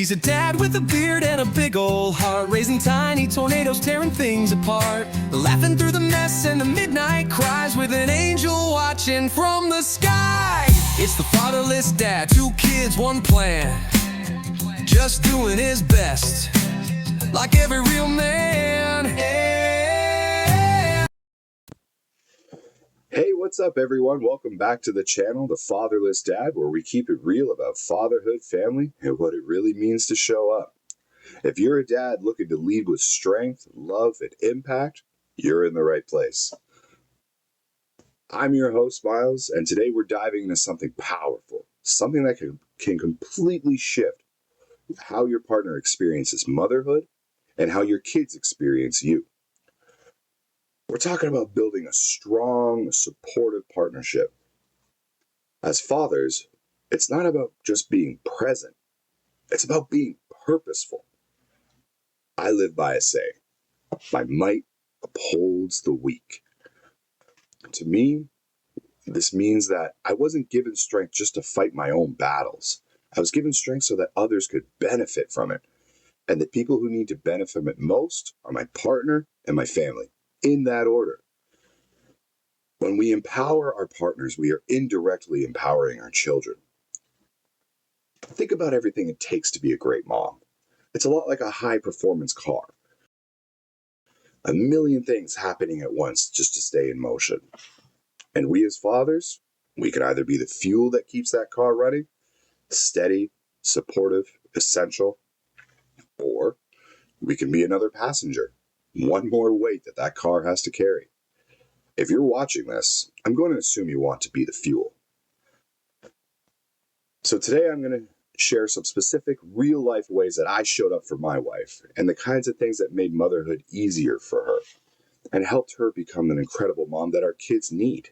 He's a dad with a beard and a big old heart, raising tiny tornadoes, tearing things apart, laughing through the mess and the midnight cries, with an angel watching from the sky. It's the fatherless dad, 2 kids, 1 plan, just doing his best, like every real man. Hey, what's up everyone? Welcome back to the channel, The Fatherless Dad, where we keep it real about fatherhood, family, and what it really means to show up. If you're a dad looking to lead with strength, love, and impact, you're in the right place. I'm your host, Miles, and today we're diving into something powerful, something that can completely shift how your partner experiences motherhood and how your kids experience you. We're talking about building a strong, supportive partnership. As fathers, it's not about just being present. It's about being purposeful. I live by a saying, my might upholds the weak. To me, this means that I wasn't given strength just to fight my own battles. I was given strength so that others could benefit from it. And the people who need to benefit from it most are my partner and my family, in that order. When we empower our partners, we are indirectly empowering our children. Think about everything it takes to be a great mom. It's a lot like a high-performance car. A million things happening at once just to stay in motion. And we as fathers, we can either be the fuel that keeps that car running, steady, supportive, essential, or we can be another passenger, one more weight that car has to carry. If you're watching this, I'm going to assume you want to be the fuel. So today I'm going to share some specific real-life ways that I showed up for my wife and the kinds of things that made motherhood easier for her and helped her become an incredible mom that our kids need.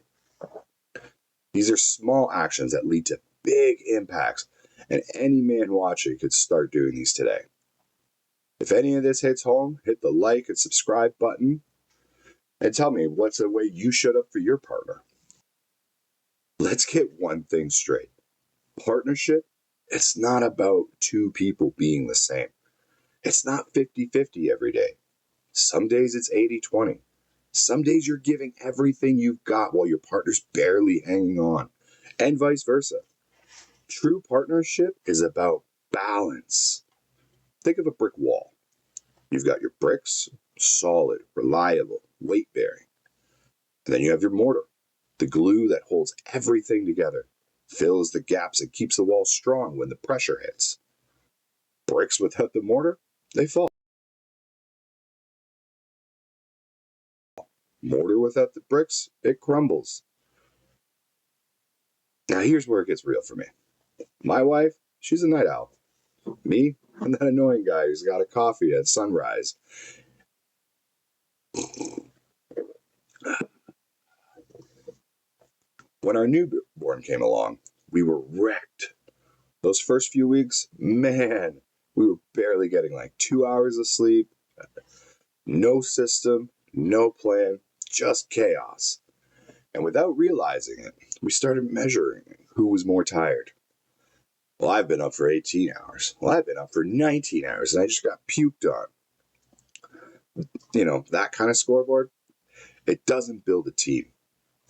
These are small actions that lead to big impacts, and any man watching could start doing these today. If any of this hits home, hit the like and subscribe button and tell me what's a way you showed up for your partner. Let's get one thing straight. Partnership, it's not about 2 people being the same. It's not 50-50 every day. Some days it's 80-20. Some days you're giving everything you've got while your partner's barely hanging on, and vice versa. True partnership is about balance. Think of a brick wall. You've got your bricks, solid, reliable, weight-bearing. And then you have your mortar, the glue that holds everything together, fills the gaps and keeps the wall strong when the pressure hits. Bricks without the mortar, they fall. Mortar without the bricks, it crumbles. Now here's where it gets real for me. My wife, she's a night owl. Me, I'm that annoying guy who's got a coffee at sunrise. When our newborn came along, we were wrecked. Those first few weeks, man, we were barely getting like 2 hours of sleep. No system, no plan, just chaos. And without realizing it, we started measuring who was more tired. Well, I've been up for 18 hours. Well, I've been up for 19 hours and I just got puked on. You know, that kind of scoreboard, it doesn't build a team.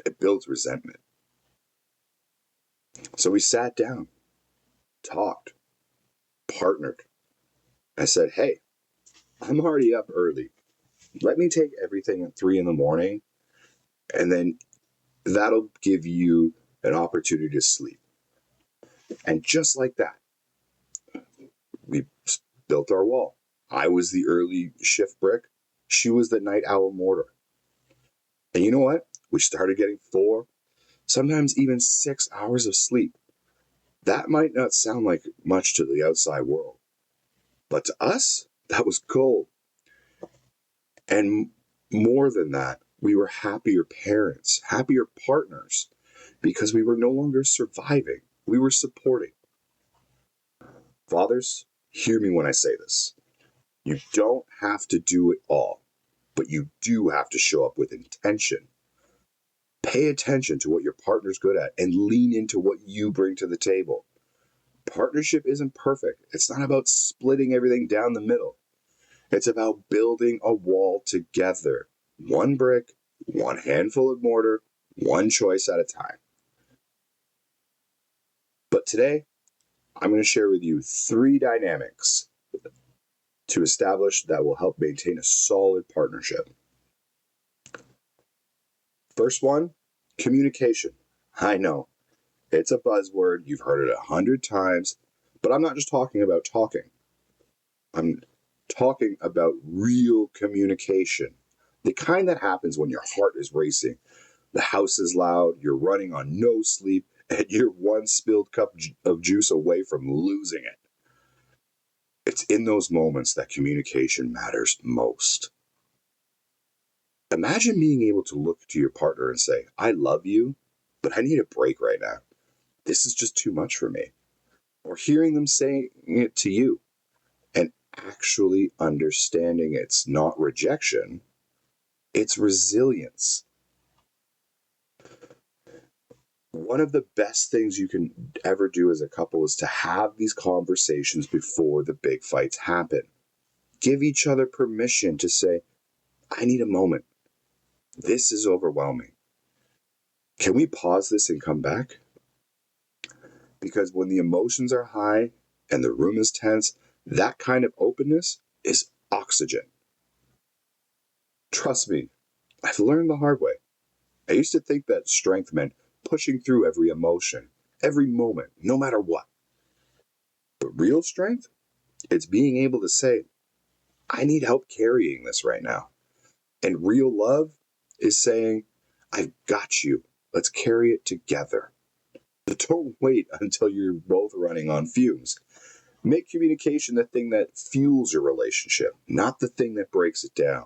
It builds resentment. So we sat down, talked, partnered. I said, hey, I'm already up early. Let me take everything at 3 a.m, and then that'll give you an opportunity to sleep. And just like that, we built our wall. I was the early shift brick. She was the night owl mortar. And you know what? We started getting 4, sometimes even 6 hours of sleep. That might not sound like much to the outside world, but to us, that was gold. And more than that, we were happier parents, happier partners, because we were no longer surviving. We were supporting. Fathers, hear me when I say this. You don't have to do it all, but you do have to show up with intention. Pay attention to what your partner's good at and lean into what you bring to the table. Partnership isn't perfect. It's not about splitting everything down the middle. It's about building a wall together. One brick, one handful of mortar, one choice at a time. But today, I'm going to share with you 3 dynamics to establish that will help maintain a solid partnership. First one, communication. I know, it's a buzzword. You've heard it 100 times, but I'm not just talking about talking. I'm talking about real communication. The kind that happens when your heart is racing, the house is loud, you're running on no sleep, and you're one spilled cup of juice away from losing it. It's in those moments that communication matters most. Imagine being able to look to your partner and say, I love you, but I need a break right now. This is just too much for me. Or hearing them saying it to you and actually understanding it's not rejection, it's resilience. One of the best things you can ever do as a couple is to have these conversations before the big fights happen. Give each other permission to say, I need a moment. This is overwhelming. Can we pause this and come back? Because when the emotions are high and the room is tense, that kind of openness is oxygen. Trust me, I've learned the hard way. I used to think that strength meant pushing through every emotion, every moment, no matter what. But real strength, it's being able to say, I need help carrying this right now. And real love is saying, I've got you. Let's carry it together. Don't wait until you're both running on fumes. Make communication the thing that fuels your relationship, not the thing that breaks it down.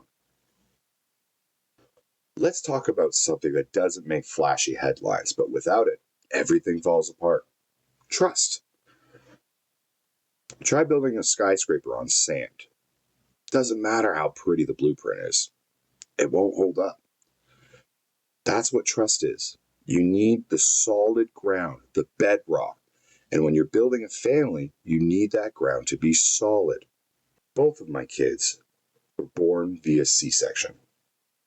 Let's talk about something that doesn't make flashy headlines, but without it, everything falls apart. Trust. Try building a skyscraper on sand. Doesn't matter how pretty the blueprint is, it won't hold up. That's what trust is. You need the solid ground, the bedrock. And when you're building a family, you need that ground to be solid. Both of my kids were born via C-section.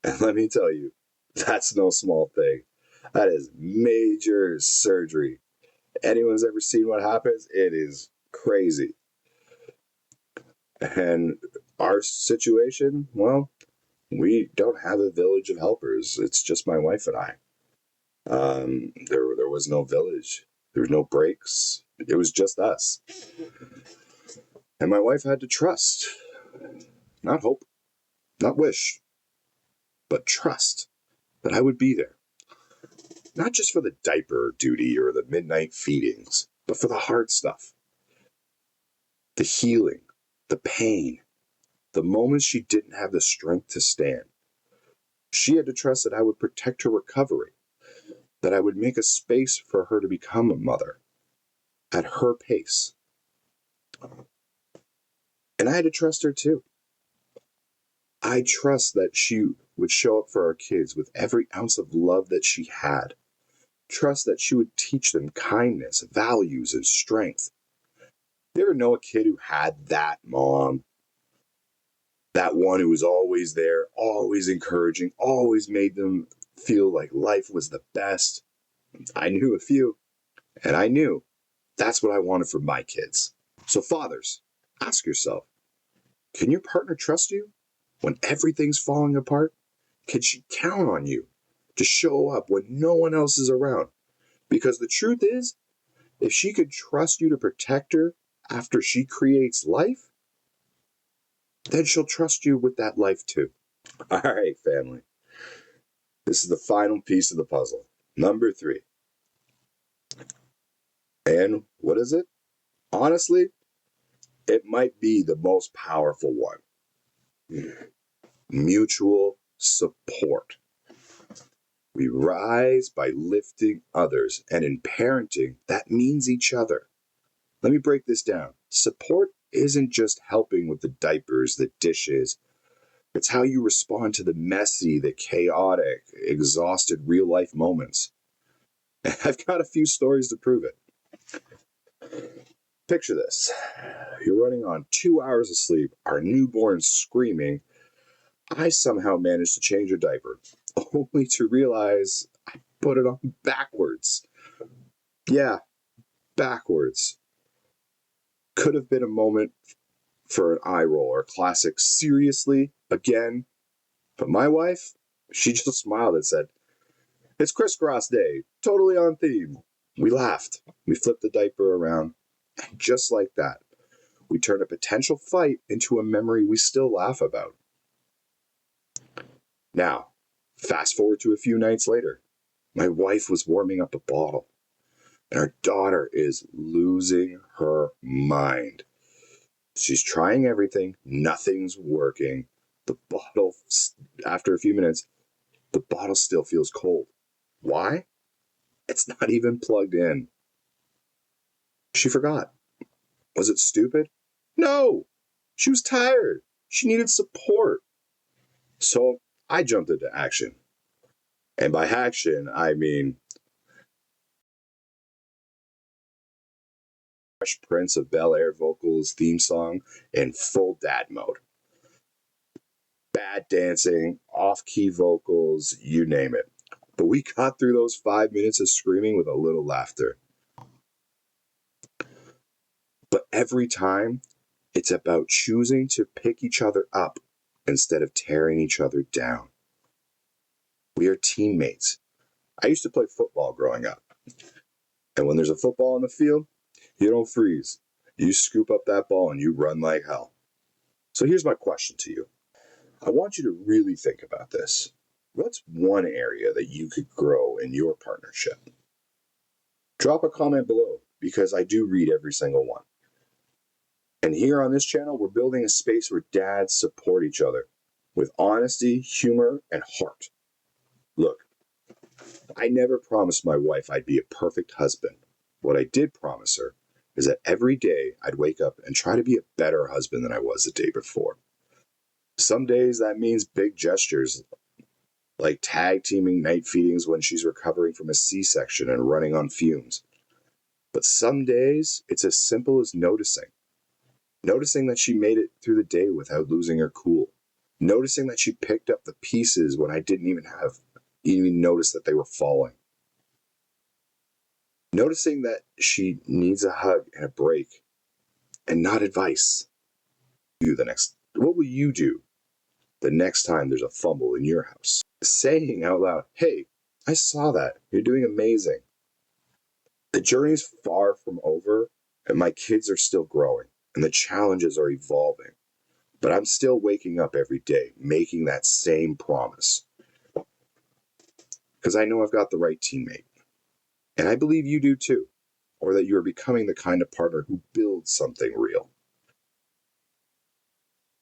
And let me tell you, that's no small thing. That is major surgery. Anyone's ever seen what happens? It is crazy. And our situation, well, we don't have a village of helpers. It's just my wife and I. There was no village. There were no breaks. It was just us. And my wife had to trust, not hope, not wish, but trust that I would be there. Not just for the diaper duty or the midnight feedings, but for the hard stuff. The healing, the pain, the moments she didn't have the strength to stand. She had to trust that I would protect her recovery, that I would make a space for her to become a mother at her pace. And I had to trust her too. I trust that she would show up for our kids with every ounce of love that she had. Trust that she would teach them kindness, values, and strength. You ever know a kid who had that mom? That one who was always there, always encouraging, always made them feel like life was the best. I knew a few, and I knew that's what I wanted for my kids. So fathers, ask yourself, can your partner trust you when everything's falling apart? Can she count on you to show up when no one else is around? Because the truth is, if she could trust you to protect her after she creates life, then she'll trust you with that life too. All right, family. This is the final piece of the puzzle. Number 3. And what is it? Honestly, it might be the most powerful one. Mutual support. We rise by lifting others, and in parenting, that means each other. Let me break this down. Support isn't just helping with the diapers, the dishes. It's how you respond to the messy, the chaotic, exhausted real-life moments. And I've got a few stories to prove it. Picture this. You're running on 2 hours of sleep, our newborn screaming. I somehow managed to change a diaper, only to realize I put it on backwards. Yeah, backwards. Could have been a moment for an eye roll or a classic, seriously, again? But my wife, she just smiled and said, it's crisscross day, totally on theme. We laughed. We flipped the diaper around, and just like that, we turned a potential fight into a memory we still laugh about. Now, fast forward to a few nights later. My wife was warming up a bottle, and our daughter is losing her mind. She's trying everything, nothing's working. The bottle, after a few minutes, the bottle still feels cold. Why? It's not even plugged in. She forgot. Was it stupid? No! She was tired. She needed support. So I jumped into action. And by action, I mean Fresh Prince of Bel-Air vocals theme song in full dad mode. Bad dancing, off-key vocals, you name it. But we got through those 5 minutes of screaming with a little laughter. But every time, it's about choosing to pick each other up instead of tearing each other down. We are teammates. I used to play football growing up. And when there's a football on the field, you don't freeze. You scoop up that ball and you run like hell. So here's my question to you. I want you to really think about this. What's one area that you could grow in your partnership? Drop a comment below because I do read every single one. And here on this channel, we're building a space where dads support each other with honesty, humor, and heart. Look, I never promised my wife I'd be a perfect husband. What I did promise her is that every day I'd wake up and try to be a better husband than I was the day before. Some days that means big gestures, like tag teaming night feedings when she's recovering from a C-section and running on fumes. But some days it's as simple as noticing. Noticing that she made it through the day without losing her cool. Noticing that she picked up the pieces when I didn't even notice that they were falling. Noticing that she needs a hug and a break and not advice. What will you do the next time there's a fumble in your house? Saying out loud, hey, I saw that. You're doing amazing. The journey's far from over, and my kids are still growing, and the challenges are evolving. But I'm still waking up every day, making that same promise. Because I know I've got the right teammate. And I believe you do too. Or that you are becoming the kind of partner who builds something real.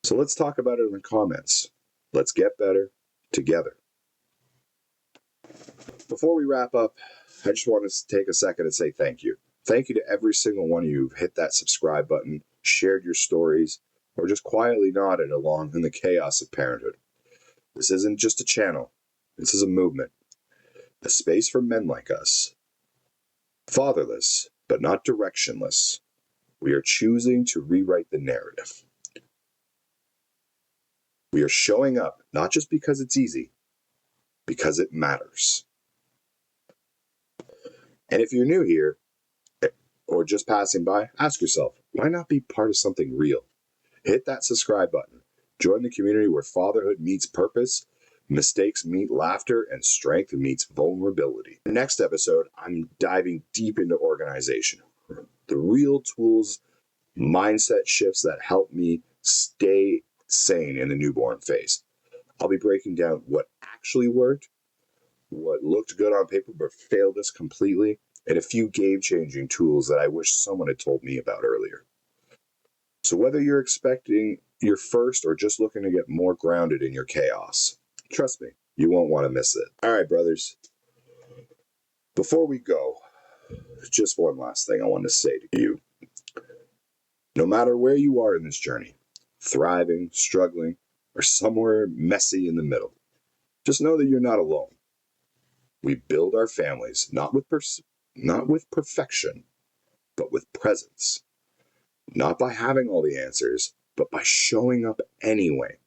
So let's talk about it in the comments. Let's get better together. Before we wrap up, I just want to take a second and say thank you. Thank you to every single one of you who've hit that subscribe button, shared your stories, or just quietly nodded along in the chaos of parenthood. This isn't just a channel. This is a movement. A space for men like us. Fatherless, but not directionless. We are choosing to rewrite the narrative. We are showing up not just because it's easy, because it matters. And if you're new here, or just passing by, ask yourself, why not be part of something real? Hit that subscribe button. Join the community where fatherhood meets purpose, mistakes meet laughter, and strength meets vulnerability. Next episode, I'm diving deep into organization. The real tools, mindset shifts that help me stay sane in the newborn phase. I'll be breaking down what actually worked, what looked good on paper but failed us completely, and a few game-changing tools that I wish someone had told me about earlier. So whether you're expecting your first or just looking to get more grounded in your chaos, trust me, you won't want to miss it. All right, brothers. Before we go, just one last thing I want to say to you. No matter where you are in this journey, thriving, struggling, or somewhere messy in the middle, just know that you're not alone. We build our families not with perfection, but with presence. Not by having all the answers, but by showing up anyway.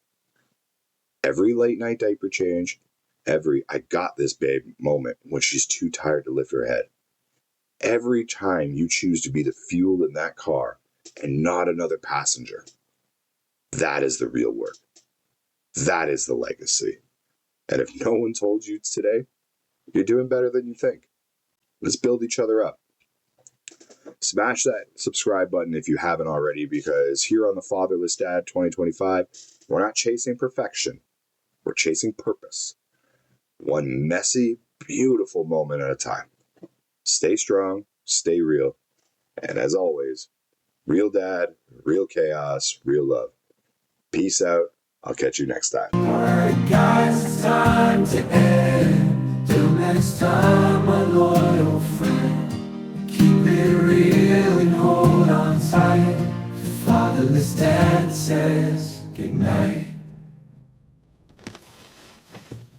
Every late night diaper change, every "I got this babe" moment when she's too tired to lift her head. Every time you choose to be the fuel in that car and not another passenger. That is the real work. That is the legacy. And if no one told you today, you're doing better than you think. Let's build each other up. Smash that subscribe button if you haven't already, because here on the Fatherless Dad 2025, we're not chasing perfection. We're chasing purpose. One messy, beautiful moment at a time. Stay strong, stay real, and as always, real dad, real chaos, real love. Peace out. I'll catch you next time. Alright guys, it's time to end. Till next time, my loyal friend. Keep it real and hold on tight. The Fatherless Dad says goodnight.